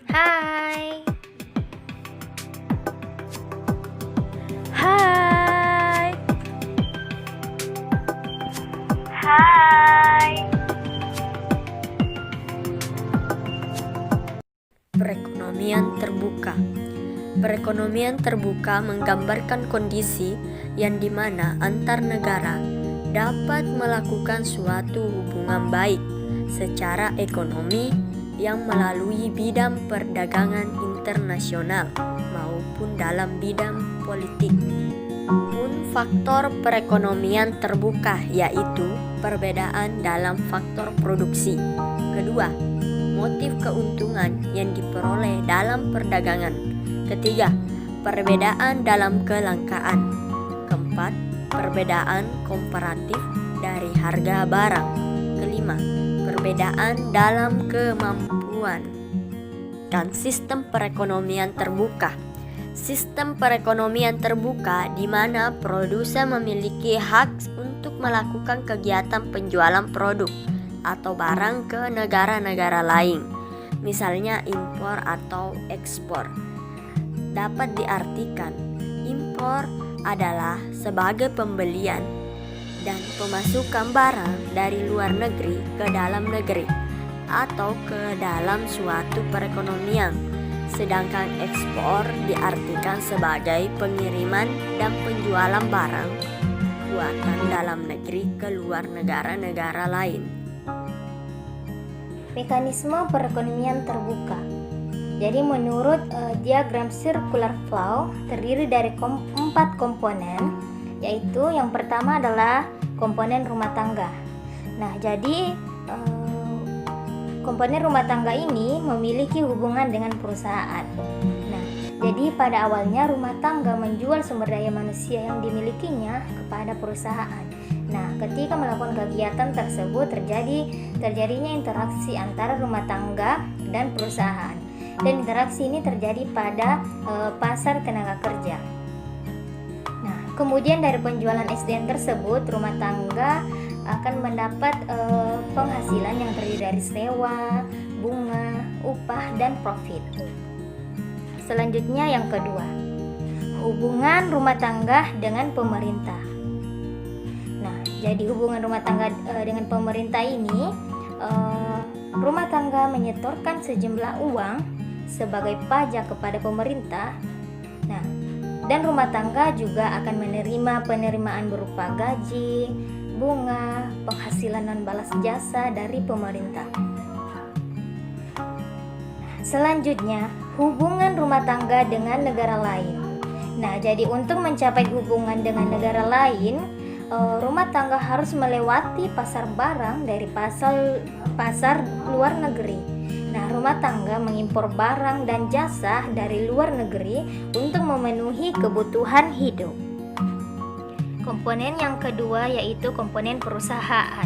Hai. Hai. Hai. Perekonomian terbuka. Perekonomian terbuka menggambarkan kondisi yang dimana antar negara dapat melakukan suatu hubungan baik secara ekonomi yang melalui bidang perdagangan internasional maupun dalam bidang politik. Faktor perekonomian terbuka yaitu perbedaan dalam faktor produksi. Kedua, motif keuntungan yang diperoleh dalam perdagangan. Ketiga, perbedaan dalam kelangkaan. Keempat, perbedaan komparatif dari harga barang. Kelima, perbedaan dalam kemampuan. Dan sistem perekonomian terbuka. Sistem perekonomian terbuka di mana produsen memiliki hak untuk melakukan kegiatan penjualan produk atau barang ke negara-negara lain, misalnya impor atau ekspor. Dapat diartikan, impor adalah sebagai pembelian dan pemasukan barang dari luar negeri ke dalam negeri atau ke dalam suatu perekonomian. Sedangkan ekspor diartikan sebagai pengiriman dan penjualan barang buatan dalam negeri ke luar negara-negara lain. Mekanisme perekonomian terbuka. Jadi menurut diagram circular flow terdiri dari 4 komponen, yaitu yang pertama adalah komponen rumah tangga. Nah, jadi komponen rumah tangga ini memiliki hubungan dengan perusahaan. Nah, jadi pada awalnya rumah tangga menjual sumber daya manusia yang dimilikinya kepada perusahaan. Nah, ketika melakukan kegiatan tersebut terjadinya interaksi antara rumah tangga dan perusahaan. Dan interaksi ini terjadi pada pasar tenaga kerja. Nah, kemudian dari penjualan SDM tersebut, rumah tangga akan mendapat penghasilan yang terdiri dari sewa, bunga, upah, dan profit. Selanjutnya yang kedua, hubungan rumah tangga dengan pemerintah. Nah, jadi hubungan rumah tangga dengan pemerintah ini, rumah tangga menyetorkan sejumlah uang sebagai pajak kepada pemerintah. Nah, dan rumah tangga juga akan menerima penerimaan berupa gaji, bunga, penghasilan non balas jasa dari pemerintah. Selanjutnya, hubungan rumah tangga dengan negara lain. Nah, jadi untuk mencapai hubungan dengan negara lain, rumah tangga harus melewati pasar barang dari pasar luar negeri. Nah, rumah tangga mengimpor barang dan jasa dari luar negeri untuk memenuhi kebutuhan hidup. Komponen yang kedua yaitu komponen perusahaan.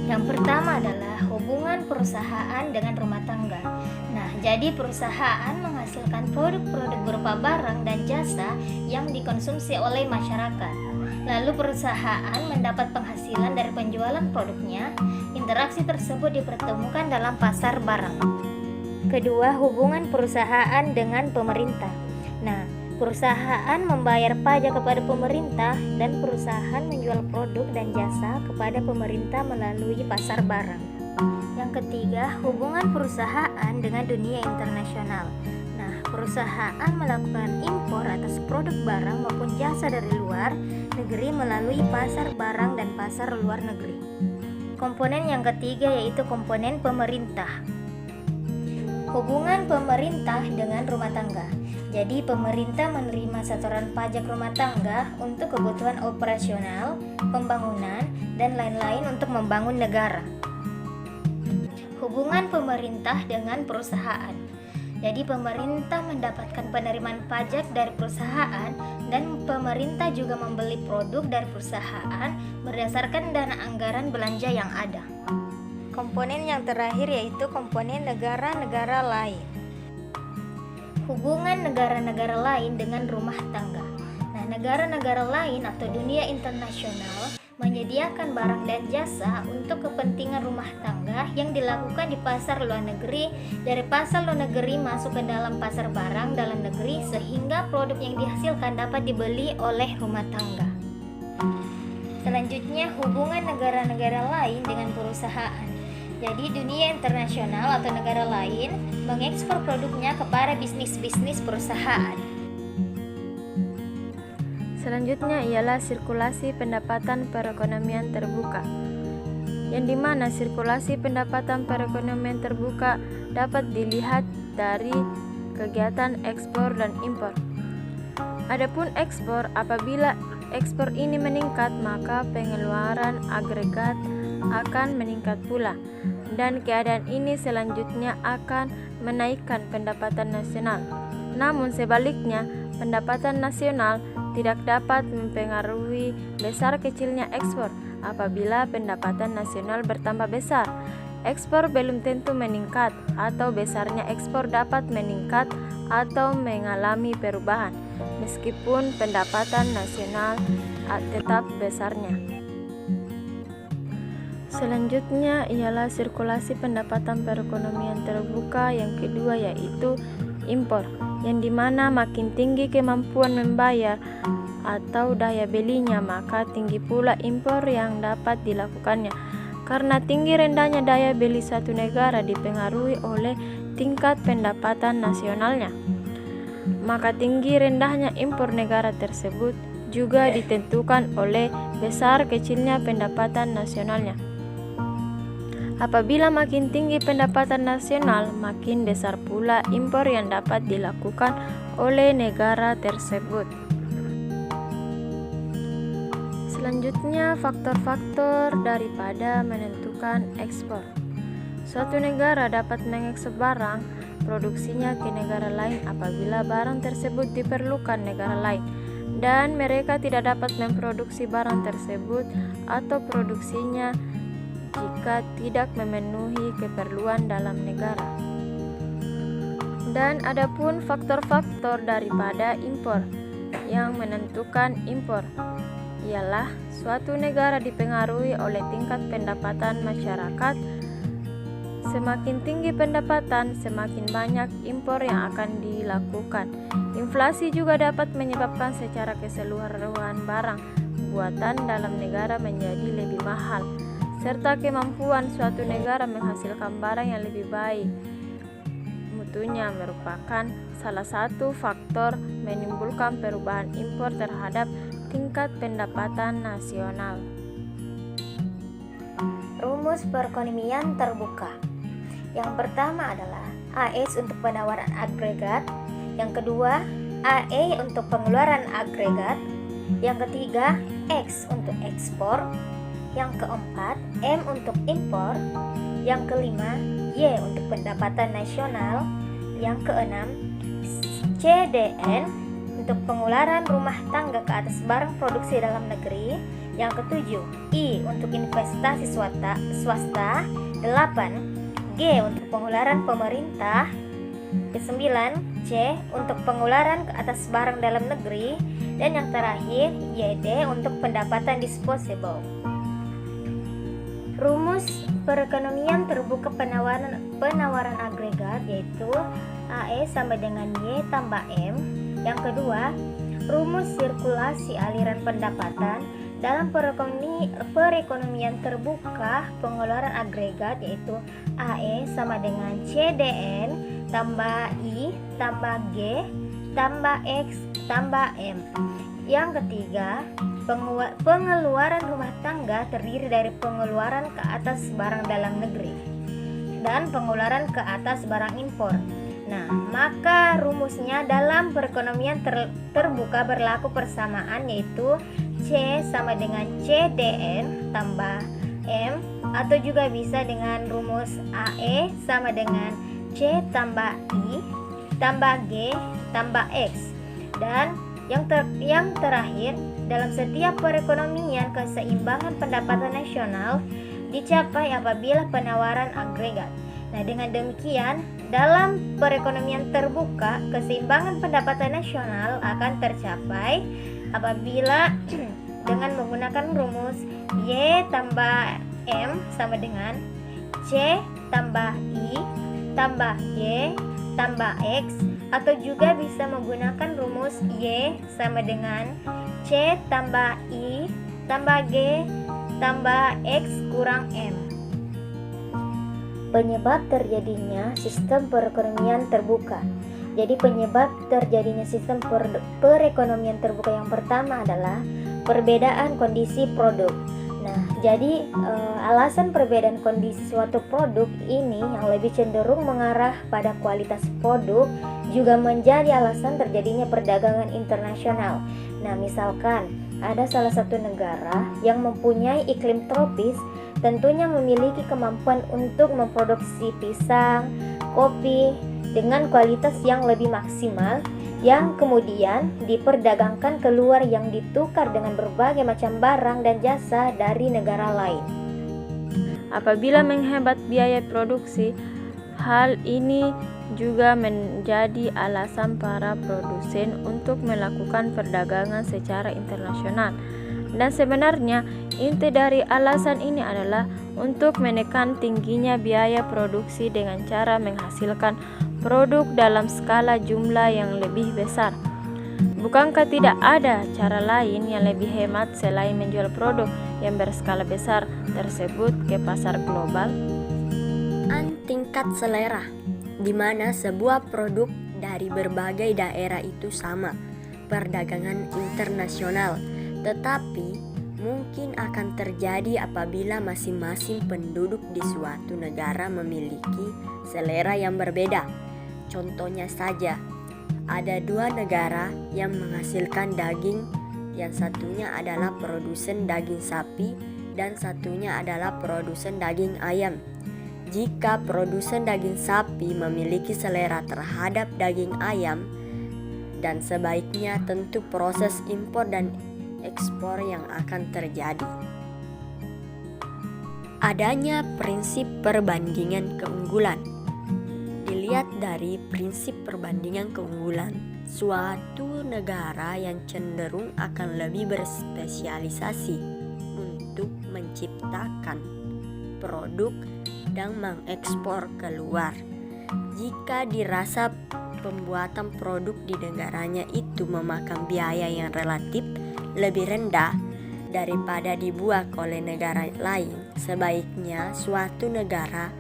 Yang pertama adalah hubungan perusahaan dengan rumah tangga. Nah, jadi perusahaan menghasilkan produk-produk berupa barang dan jasa yang dikonsumsi oleh masyarakat. Lalu perusahaan mendapat penghasilan dari penjualan produknya. Interaksi tersebut dipertemukan dalam pasar barang. Kedua, hubungan perusahaan dengan pemerintah. Nah, perusahaan membayar pajak kepada pemerintah dan perusahaan menjual produk dan jasa kepada pemerintah melalui pasar barang. Yang ketiga, hubungan perusahaan dengan dunia internasional. Nah, perusahaan melakukan impor atas produk barang maupun jasa dari luar negeri melalui pasar barang dan pasar luar negeri. Komponen yang ketiga yaitu komponen pemerintah. Hubungan pemerintah dengan rumah tangga. Jadi pemerintah menerima setoran pajak rumah tangga untuk kebutuhan operasional, pembangunan, dan lain-lain untuk membangun negara. Hubungan pemerintah dengan perusahaan. Jadi pemerintah mendapatkan penerimaan pajak dari perusahaan dan pemerintah juga membeli produk dari perusahaan berdasarkan dana anggaran belanja yang ada. Komponen yang terakhir yaitu komponen negara-negara lain. Hubungan negara-negara lain dengan rumah tangga. Nah, negara-negara lain atau dunia internasional menyediakan barang dan jasa untuk kepentingan rumah tangga yang dilakukan di pasar luar negeri, dari pasar luar negeri masuk ke dalam pasar barang dalam negeri sehingga produk yang dihasilkan dapat dibeli oleh rumah tangga. Selanjutnya, hubungan negara-negara lain dengan perusahaan. Jadi dunia internasional atau negara lain mengekspor produknya kepada bisnis-bisnis perusahaan. Selanjutnya ialah sirkulasi pendapatan perekonomian terbuka, yang dimana sirkulasi pendapatan perekonomian terbuka dapat dilihat dari kegiatan ekspor dan impor. Adapun ekspor, apabila ekspor ini meningkat maka pengeluaran agregat akan meningkat pula, dan keadaan ini selanjutnya akan menaikkan pendapatan nasional. Namun sebaliknya, pendapatan nasional tidak dapat mempengaruhi besar kecilnya ekspor. Apabila pendapatan nasional bertambah besar, ekspor belum tentu meningkat, atau besarnya ekspor dapat meningkat atau mengalami perubahan meskipun pendapatan nasional tetap besarnya. Selanjutnya ialah sirkulasi pendapatan perekonomian terbuka yang kedua, yaitu impor, yang dimana makin tinggi kemampuan membayar atau daya belinya maka tinggi pula impor yang dapat dilakukannya. Karena tinggi rendahnya daya beli suatu negara dipengaruhi oleh tingkat pendapatan nasionalnya, maka tinggi rendahnya impor negara tersebut juga ditentukan oleh besar kecilnya pendapatan nasionalnya. Apabila makin tinggi pendapatan nasional, makin besar pula impor yang dapat dilakukan oleh negara tersebut. Selanjutnya, faktor-faktor daripada menentukan ekspor. Suatu negara dapat mengekspor barang produksinya ke negara lain apabila barang tersebut diperlukan negara lain dan mereka tidak dapat memproduksi barang tersebut atau produksinya jika tidak memenuhi keperluan dalam negara. Dan adapun faktor-faktor daripada impor yang menentukan impor ialah suatu negara dipengaruhi oleh tingkat pendapatan masyarakat. Semakin tinggi pendapatan, semakin banyak impor yang akan dilakukan. Inflasi juga dapat menyebabkan secara keseluruhan barang buatan dalam negara menjadi lebih mahal, serta kemampuan suatu negara menghasilkan barang yang lebih baik mutunya merupakan salah satu faktor menimbulkan perubahan impor terhadap tingkat pendapatan nasional. Rumus perekonomian terbuka. Yang pertama adalah AS untuk penawaran agregat, yang kedua AE untuk pengeluaran agregat, yang ketiga X untuk ekspor, yang keempat M untuk impor, yang kelima Y untuk pendapatan nasional, yang keenam CDN untuk pengeluaran rumah tangga ke atas barang produksi dalam negeri, yang ketujuh I untuk investasi swasta, 8 G untuk pengeluaran pemerintah, ke-9 C untuk pengeluaran ke atas barang dalam negeri, dan yang terakhir YD untuk pendapatan disposable. Rumus perekonomian terbuka penawaran agregat yaitu AE sama dengan Y tambah M. Yang kedua, rumus sirkulasi aliran pendapatan dalam perekonomian terbuka pengeluaran agregat yaitu AE sama dengan CDN tambah I tambah G tambah X tambah M. Yang ketiga, pengeluaran rumah tangga terdiri dari pengeluaran ke atas barang dalam negeri dan pengeluaran ke atas barang impor. Nah, maka rumusnya dalam perekonomian terbuka berlaku persamaan yaitu C sama dengan CDN tambah M, atau juga bisa dengan rumus AE sama dengan C tambah I tambah G tambah X. Dan yang terakhir, dalam setiap perekonomian keseimbangan pendapatan nasional dicapai apabila penawaran agregat. Nah, dengan demikian dalam perekonomian terbuka keseimbangan pendapatan nasional akan tercapai apabila dengan menggunakan rumus Y tambah M sama dengan C tambah I tambah Y tambah X, atau juga bisa menggunakan rumus Y sama dengan C tambah I tambah G tambah X kurang M. Penyebab terjadinya sistem perekonomian terbuka. Jadi penyebab terjadinya sistem perekonomian terbuka yang pertama adalah perbedaan kondisi produk. Nah, jadi alasan perbedaan kondisi suatu produk ini yang lebih cenderung mengarah pada kualitas produk juga menjadi alasan terjadinya perdagangan internasional. Nah, misalkan ada salah satu negara yang mempunyai iklim tropis, tentunya memiliki kemampuan untuk memproduksi pisang, kopi dengan kualitas yang lebih maksimal, yang kemudian diperdagangkan keluar yang ditukar dengan berbagai macam barang dan jasa dari negara lain. Apabila menghemat biaya produksi, hal ini juga menjadi alasan para produsen untuk melakukan perdagangan secara internasional. Dan sebenarnya inti dari alasan ini adalah untuk menekan tingginya biaya produksi dengan cara menghasilkan produk dalam skala jumlah yang lebih besar. Bukankah tidak ada cara lain yang lebih hemat selain menjual produk yang berskala besar tersebut ke pasar global? Tingkat selera, di mana sebuah produk dari berbagai daerah itu sama, perdagangan internasional, tetapi mungkin akan terjadi apabila masing-masing penduduk di suatu negara memiliki selera yang berbeda. Contohnya saja, ada dua negara yang menghasilkan daging, yang satunya adalah produsen daging sapi dan satunya adalah produsen daging ayam. Jika produsen daging sapi memiliki selera terhadap daging ayam, dan sebaiknya tentu proses impor dan ekspor yang akan terjadi. Adanya prinsip perbandingan keunggulan. Dilihat dari prinsip perbandingan keunggulan, suatu negara yang cenderung akan lebih berspesialisasi untuk menciptakan produk dan mengekspor keluar. Jika dirasa pembuatan produk di negaranya itu memakan biaya yang relatif lebih rendah daripada dibuat oleh negara lain, sebaiknya suatu negara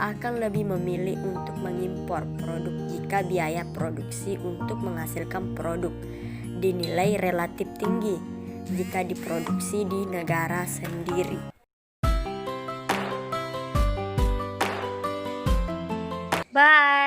akan lebih memilih untuk mengimpor produk jika biaya produksi untuk menghasilkan produk dinilai relatif tinggi jika diproduksi di negara sendiri. Bye.